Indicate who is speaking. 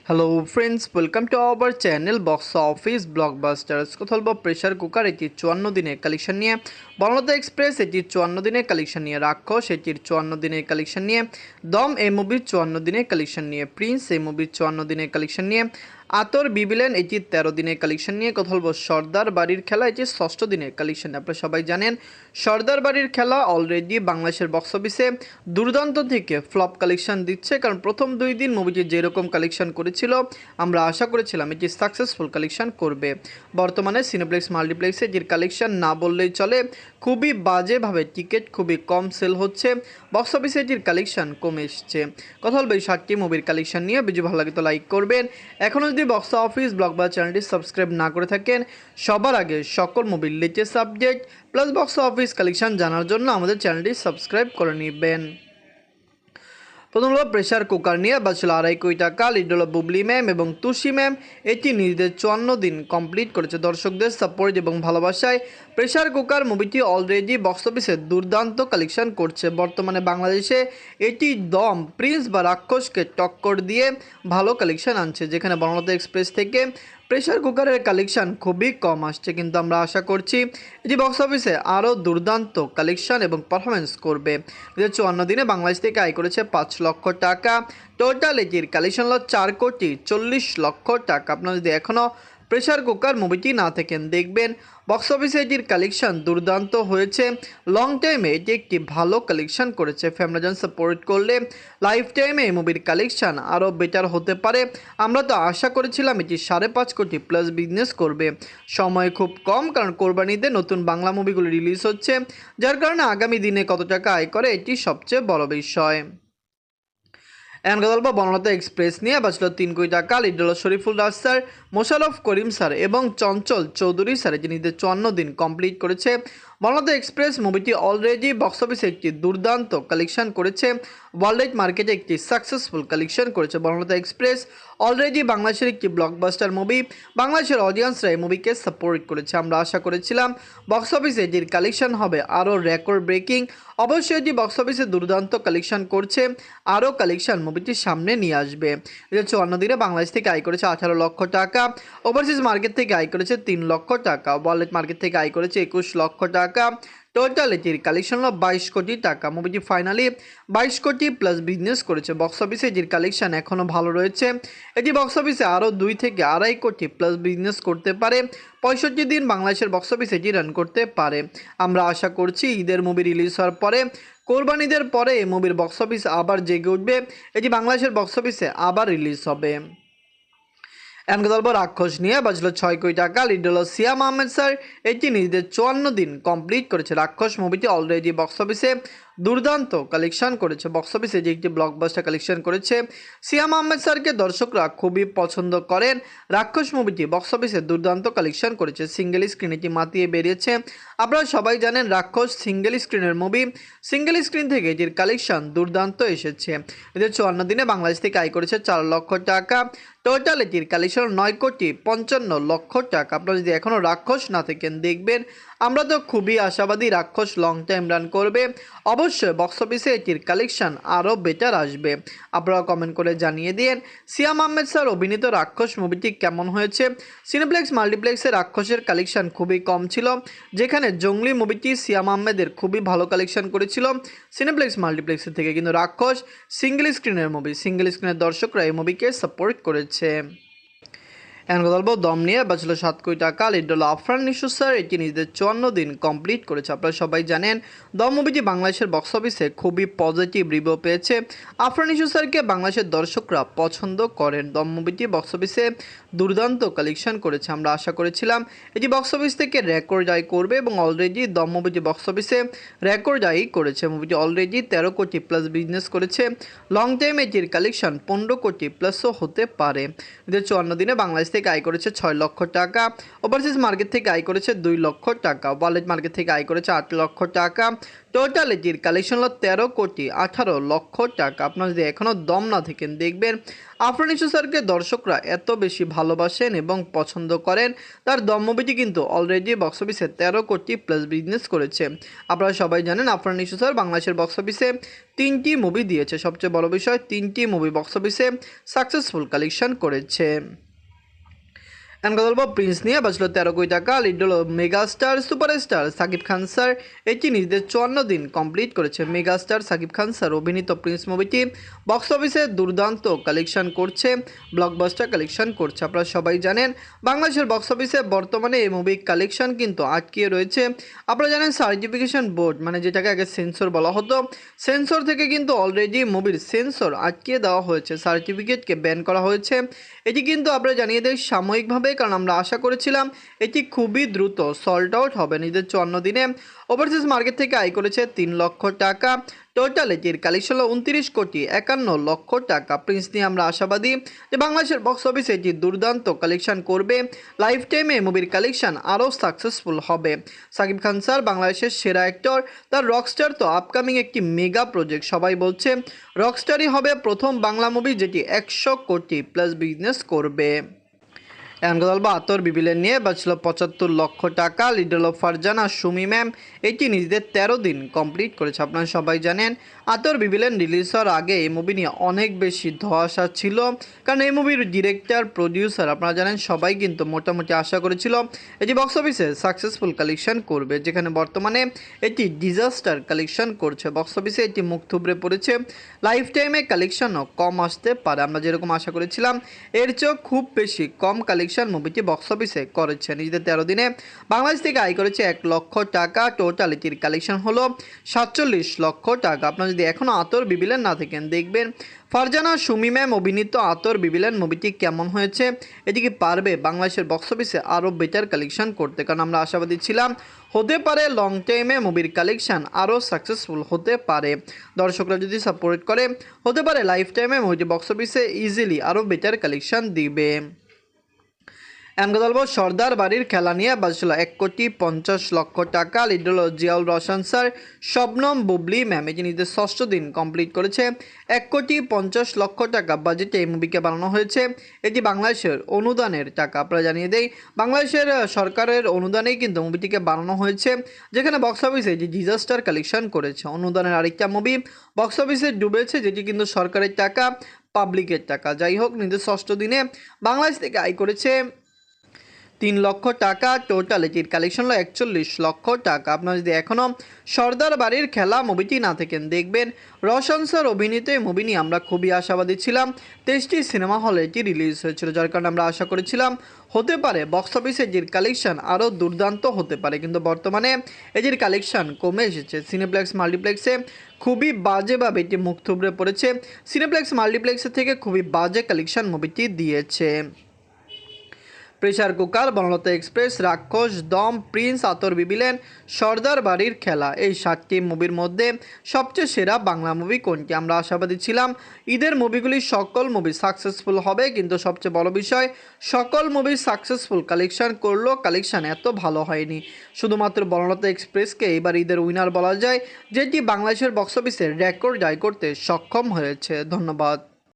Speaker 1: Hello friends, welcome to our channel box office blockbusters. কথা বলবো pressure cooker এটির 54 দিনের কালেকশন নিয়ে, বনলতা এক্সপ্রেস এটির 54 দিনের কালেকশন নিয়ে, রাক্ষস এটির 54 দিনের কালেকশন নিয়ে, দম এই মুভির 54 দিনের কালেকশন নিয়ে, প্রিন্স এই মুভির 54 দিনের কালেকশন নিয়ে, আতর বিবিলেন এটির 13 দিনের কালেকশন নিয়ে। কথা বলবো সর্দার বাড়ির খেলা এটির 6ষ্ঠ দিনের কালেকশন। আপনারা সবাই জানেন সর্দার বাড়ির খেলা অলরেডি বাংলাদেশের বক্স অফিসে দুর্দান্ত থেকে ফ্লপ কালেকশন দিচ্ছে, কারণ প্রথম 2 দিন মুভিটি যেরকম কালেকশন করেছিল আমরা আশা করেছিলাম এটি সাকসেসফুল কালেকশন করবে। বর্তমানে সিনেপ্লেক্স মাল্টিপ্লেক্সে যে কালেকশন না বললেই চলে, খুবই বাজেভাবে টিকিট খুবই কম সেল হচ্ছে, বক্স অফিসে এটির কালেকশন কমে এসছে। কথা বলবো এই 7টি মুভির কালেকশন নিয়ে। ভিডিও ভালো লাগে তো লাইক করবেন। এখনও যদি বক্স অফিস ব্লকবাস্টার চ্যানেলটি সাবস্ক্রাইব না করে থাকেন, সবার আগে সকল মুভির latest update plus box office collection জানার জন্য আমাদের চ্যানেলটি সাবস্ক্রাইব করে নেবেন। প্রথম হলো প্রেশার কুকার নিয়ে বাঁচল 2.5 কোটি টাকা। লিড হলো বুবলি ম্যাম এবং তুষি ম্যাম। এটি নিজেদের 54 দিন কমপ্লিট করেছে দর্শকদের সাপোর্ট এবং ভালোবাসায়। প্রেশার কুকার মুভিটি অলরেডি বক্স অফিসে দুর্দান্ত কালেকশন করছে। বর্তমানে বাংলাদেশে এটি দম, প্রিন্স বা রাক্ষসকে টক্কর দিয়ে ভালো কালেকশন আনছে, যেখানে বনলতা এক্সপ্রেস থেকে প্রেশার কুকারের কালেকশন খুবই কম আসছে, কিন্তু আমরা আশা করছি এটি বক্স অফিসে আরও দুর্দান্ত কালেকশন এবং পারফরমেন্স করবে। 2054 দিনে বাংলাদেশ থেকে আয় করেছে 5 লক্ষ টাকা। টোটাল এটির কালেকশন হল 4,40,00,000 টাকা। আপনারা যদি এখনও প্রেশার কুকার মুভিটি না থাকেন, দেখবেন বক্স অফিসে এটির কালেকশন দুর্দান্ত হয়েছে। লং টাইমে এটি একটি ভালো কালেকশন করেছে। ফ্যামিলিজন সাপোর্ট করলে লাইফ টাইমে এই মুভির কালেকশন আরও বেটার হতে পারে। আমরা তো আশা করেছিলাম এটি 5.5 কোটি প্লাস বিজনেস করবে। সময় খুব কম, কারণ কোরবানিতে নতুন বাংলা মুভিগুলো রিলিজ হচ্ছে, যার কারণে আগামী দিনে কত টাকা আয় করে এটি সবচেয়ে বড় বিষয়। এখন কথা বলবো বনলতা এক্সপ্রেস নিয়ে। বাঁচল 3 কোটি টাকা। লিড হলো শরীফুল রাজ স্যার, মোশাররফ করিম স্যার এবং চঞ্চল চৌধুরী স্যার, যিনি 54 দিন কমপ্লিট করেছে। বনলতা এক্সপ্রেস মুভিটি অলরেডি বক্স অফিসে একটি দুর্দান্ত কালেকশন করেছে, ওয়ার্ল্ড মার্কেটে একটি সাকসেসফুল কালেকশন করেছে। বনলতা এক্সপ্রেস অলরেডি বাংলাদেশের একটি ব্লকবাস্টার মুভি, বাংলাদেশের অডিয়েন্সরা এই মুভিকে সাপোর্ট করেছে। আমরা আশা করেছিলাম বক্স অফিসে এটির কালেকশন হবে আরও রেকর্ড ব্রেকিং। অবশ্যই এটি বক্স অফিসে দুর্দান্ত কালেকশন করছে, আরও কালেকশন মুভিটির সামনে নিয়ে আসবে। 2054 দিনে বাংলাদেশ থেকে আয় করেছে 18 লক্ষ টাকা। ওভারসিজ মার্কেট থেকে আয় করেছে 3 লক্ষ টাকা। ওয়ার্ল্ড মার্কেট থেকে আয় করেছে 21 লক্ষ টাকা। টোটাল এটির কালেকশন হলো 22 কোটি টাকা। মুভিটি ফাইনালি 22 কোটি প্লাস বিজনেস করেছে। বক্স অফিসে এটির কালেকশন এখনও ভালো রয়েছে। এটি বক্স অফিসে আরও 2 থেকে 2.5 কোটি প্লাস বিজনেস করতে পারে। 65 দিন বাংলাদেশের বক্স অফিসে এটি রান করতে পারে। আমরা আশা করছি ঈদের মুভি রিলিজ হওয়ার পরে, কোরবানিদের পরে এই মুভির বক্স অফিস আবার জেগে উঠবে, এটি বাংলাদেশের বক্স অফিসে আবার রিলিজ হবে। এখন কথা বলবো রাক্ষস নিয়ে। বাজলো 6 কোটি টাকা। লিড হলো সিয়াম আহমেদ স্যার, এটি নিজেদের 54 দিন কমপ্লিট করেছে। রাক্ষস মুভিটি অলরেডি বক্স অফিসে দুর্দান্ত কালেকশন করেছে। বক্স অফিসে যে একটি ব্লকবাস্টার কালেকশন করেছে। সিয়াম আহমেদ স্যারকে দর্শকরা খুবই পছন্দ করেন। রাক্ষস মুভিটি বক্স অফিসে দুর্দান্ত কালেকশন করেছে। সিঙ্গেল স্ক্রিন এটি মাতিয়ে বেরিয়েছে। আপনারা সবাই জানেন রাক্ষস সিঙ্গেল স্ক্রিনের মুভি, সিঙ্গেল স্ক্রিন থেকে এটির কালেকশন দুর্দান্ত এসেছে। 2054 দিনে বাংলাদেশ থেকে আয় করেছে 4 লক্ষ টাকা। টোটাল এটির কালেকশন 9,55,00,000 টাকা। আপনারা যদি এখনও রাক্ষস না থাকেন, দেখবেন আমরা তো খুবই আশাবাদী রাক্ষস লং টাইম রান করবে। অবশ্যই বক্স অফিসে এটির কালেকশন আরও বেটার আসবে। আপনারা কমেন্ট করে জানিয়ে দিন সিয়াম আহমেদ স্যার অভিনীত রাক্ষস মুভিটি কেমন হয়েছে। সিনেপ্লেক্স মাল্টিপ্লেক্সে রাক্ষসের কালেকশন খুবই কম ছিল, যেখানে জঙ্গলি মুভিটি সিয়াম আহমেদের খুবই ভালো কালেকশন করেছিল সিনেপ্লেক্স মাল্টিপ্লেক্সের থেকে, কিন্তু রাক্ষস সিঙ্গেল স্ক্রিনের মুভি, সিঙ্গেল স্ক্রিনের দর্শকরা এই মুভিকে সাপোর্ট করেছে। এখন কথা বলবো দম নিয়ে। বাঁচল 7 কোটি টাকা। লিড হলো আফরান নিশো স্যার, এটি নিজেদের 54 দিন কমপ্লিট করেছে। আপনারা সবাই জানেন দম মুভিটি বাংলাদেশের বক্স অফিসে খুবই পজিটিভ রিভিউ পেয়েছে। আফরান নিশো স্যারকে বাংলাদেশের দর্শকরা পছন্দ করেন। দম মুভিটি বক্স অফিসে দুর্দান্ত কালেকশন করেছে। আমরা আশা করেছিলাম এটি বক্স অফিস থেকে রেকর্ড আয় করবে, এবং অলরেডি দম মুভিটি বক্স অফিসে রেকর্ড আয় করেছে। মুভিটি অলরেডি 13 কোটি প্লাস বিজনেস করেছে। লং টাইম এটির কালেকশন 15 কোটি প্লাসও হতে পারে। 2054 দিনে বাংলাদেশ থেকে থেকে আয় করেছে 6 লক্ষ টাকা, ওভারসিজ মার্কেট থেকে আয় করেছে 2 লক্ষ টাকা, ওয়ালেট মার্কেট থেকে আয় করেছে 8 লক্ষ টাকা। টোটাল এটির কালেকশন হলো 13,18,00,000 টাকা। আপনারা যদি এখনও দম না থাকেন দেখবেন আফরান ইস্যু স্যারকে দর্শকরা এত বেশি ভালোবাসেন এবং পছন্দ করেন, তার দম মুভিটি কিন্তু অলরেডি বক্স অফিসে 13 কোটি প্লাস বিজনেস করেছে। আপনারা সবাই জানেন আফরান ইস্যু স্যার বাংলাদেশের বক্স অফিসে 3টি মুভি দিয়েছে। সবচেয়ে বড় বিষয় 3টি মুভি বক্স অফিসে সাকসেসফুল কালেকশন করেছে। এখন কথা বলবো প্রিন্স নিয়ে। বাঁচলো 13 কোটি টাকা। লিড হলো megastar superstar Shakib Khan sir. এটি নিজেদের 54 দিন কমপ্লিট করেছে। মেগাস্টার সাকিব খান স্যার অভিনীত প্রিন্স মুভিটি বক্স অফিসে দুর্দান্ত কালেকশন করছে, ব্লকবাস্টার কালেকশন করছে। আপনারা সবাই জানেন বাংলাদেশের বক্স অফিসে বর্তমানে এই মুভির কালেকশন কিন্তু আটকে রয়েছে। আপনারা জানেন সার্টিফিকেশন বোর্ড মানে যেটাকে আগে সেন্সর বলা হতো, সেন্সর থেকে কিন্তু অলরেডি মুভির সেন্সর আটকে দেওয়া হয়েছে, সার্টিফিকেটকে ব্যান করা হয়েছে। এটি কিন্তু আমরা জানিয়ে দেই সাময়িকভাবে, কারণ আমরা আশা করেছিলাম এটি খুবই দ্রুত সল্ট আউট হবে নিজের 54 দিনে। ওভারসিজ মার্কেট থেকে আয় করেছে 3 লক্ষ টাকা। টোটাল এটির কালেকশন হলো 29,51,00,000 টাকা। প্রিন্স নিয়ে আমরা আশাবাদী যে বাংলাদেশের বক্স অফিসে এটি দুর্দান্ত কালেকশন করবে, লাইফ টাইমে মুভির কালেকশন আরও সাকসেসফুল হবে। সাকিব খান স্যার বাংলাদেশের সেরা অ্যাক্টর, তার রকস্টার তো আপকামিং একটি মেগা প্রজেক্ট। সবাই বলছে রকস্টারই হবে প্রথম বাংলা মুভি যেটি 100 কোটি প্লাস বিজনেস করবে। এখন কথা বলবো আতর বিবিলের নিয়ে। বাঁচলো 75 লক্ষ টাকা। লিড হলো ফারজানা সুমি ম্যাম। এটি নিজেদের 13 দিন কমপ্লিট করেছে। আপনারা সবাই জানেন আতর বিবিলেন রিলিজ হওয়ার আগে এই মুভি নিয়ে অনেক বেশি ধোঁয়াশা ছিল, কারণ এই মুভির ডিরেক্টর প্রডিউসার আপনারা জানেন সবাই কিন্তু মোটামুটি আশা করেছিল এটি বক্স অফিসে সাকসেসফুল কালেকশন করবে, যেখানে বর্তমানে এটি ডিজাস্টার কালেকশন করছে। বক্স অফিসে এটি মুখ থুবড়ে পড়েছে, লাইফ টাইমে কালেকশনও কম আসতে পারে। আমরা যেরকম আশা করেছিলাম এর চেয়েও খুব বেশি কম কালেকশন মুভিটি বক্স অফিসে করেছে। নিজেদের 13 দিনে বাংলাদেশ থেকে আয় করেছে 1 লক্ষ টাকা। টোটাল এটির কালেকশন হলো 47 লক্ষ টাকা। আপনারা যদি এখনও আতর বিবিলেন না থাকেন দেখবেন ফারজানা সুমি ম্যাম অভিনীত আতর বিবিলেন মুভিটি কেমন হয়েছে, এটিকে পারবে বাংলাদেশের বক্স অফিসে আরও বেটার কালেকশন করতে, কারণ আমরা আশাবাদী ছিলাম হতে পারে লং টাইমে মুভির কালেকশন আরও সাকসেসফুল হতে পারে। দর্শকরা যদি সাপোর্ট করে হতে পারে লাইফ টাইমে মুভিটি বক্স অফিসে ইজিলি আরও বেটার কালেকশন দিবে। এমন কথা বলবো সর্দার বাড়ির খেলা নিয়ে। বাজছিল 1,50,00,000 টাকা। লিড হলো জিয়াউল রহমান স্যার, শবনম বুবলি ম্যাম। এটি নিজের 6ষ্ঠ দিন কমপ্লিট করেছে। 1,50,00,000 টাকা বাজেটে এই মুভিকে বানানো হয়েছে। এটি বাংলাদেশের অনুদানের টাকা। আপনারা জানিয়ে দেই বাংলাদেশের সরকারের অনুদানেই কিন্তু মুভিটিকে বানানো হয়েছে, যেখানে বক্স অফিসে এটি ডিজাস্টার কালেকশন করেছে। অনুদানের আরেকটা মুভি বক্স অফিসে ডুবেছে, যেটি কিন্তু সরকারের টাকা, পাবলিকের টাকা। যাই হোক নিজের 6ষ্ঠ দিনে বাংলাদেশ থেকে আয় করেছে 3 লক্ষ টাকা। টোটাল এটির কালেকশন হলো 41 লক্ষ টাকা। আপনারা যদি এখনও সর্দার বাড়ির খেলা মুভিটি না থাকেন দেখবেন রোশন স্যার অভিনীত এই মুভি নিয়ে আমরা খুবই আশাবাদী ছিলাম। 23টি সিনেমা হলে এটি রিলিজ হয়েছিল, যার কারণে আমরা আশা করেছিলাম হতে পারে বক্স অফিসে এটির কালেকশন আরও দুর্দান্ত হতে পারে, কিন্তু বর্তমানে এটির কালেকশন কমে এসেছে। সিনেপ্লেক্স মাল্টিপ্লেক্সে খুবই বাজেভাবে এটি মুখ থুবড়ে পড়েছে। সিনেপ্লেক্স মাল্টিপ্লেক্সের থেকে খুবই বাজে কালেকশন মুভিটি দিয়েছে। প্রেসার কুকার, বনলতা এক্সপ্রেস, রাক্ষস, দম, প্রিন্স, আতর বিবিলেন, সর্দার বাড়ির খেলা, এই 7টি মুভির মধ্যে সবচেয়ে সেরা বাংলা মুভি কোনটি? আমরা আশাবাদী ছিলাম ঈদের মুভিগুলি সকল মুভি সাকসেসফুল হবে, কিন্তু সবচেয়ে বড় বিষয় সকল মুভি সাকসেসফুল কালেকশন করলেও কালেকশন এত ভালো হয়নি। শুধুমাত্র বনলতা এক্সপ্রেসকে এবার ঈদের উইনার বলা যায়, যেটি বাংলাদেশের বক্স অফিসে রেকর্ড জয় করতে সক্ষম হয়েছে। ধন্যবাদ।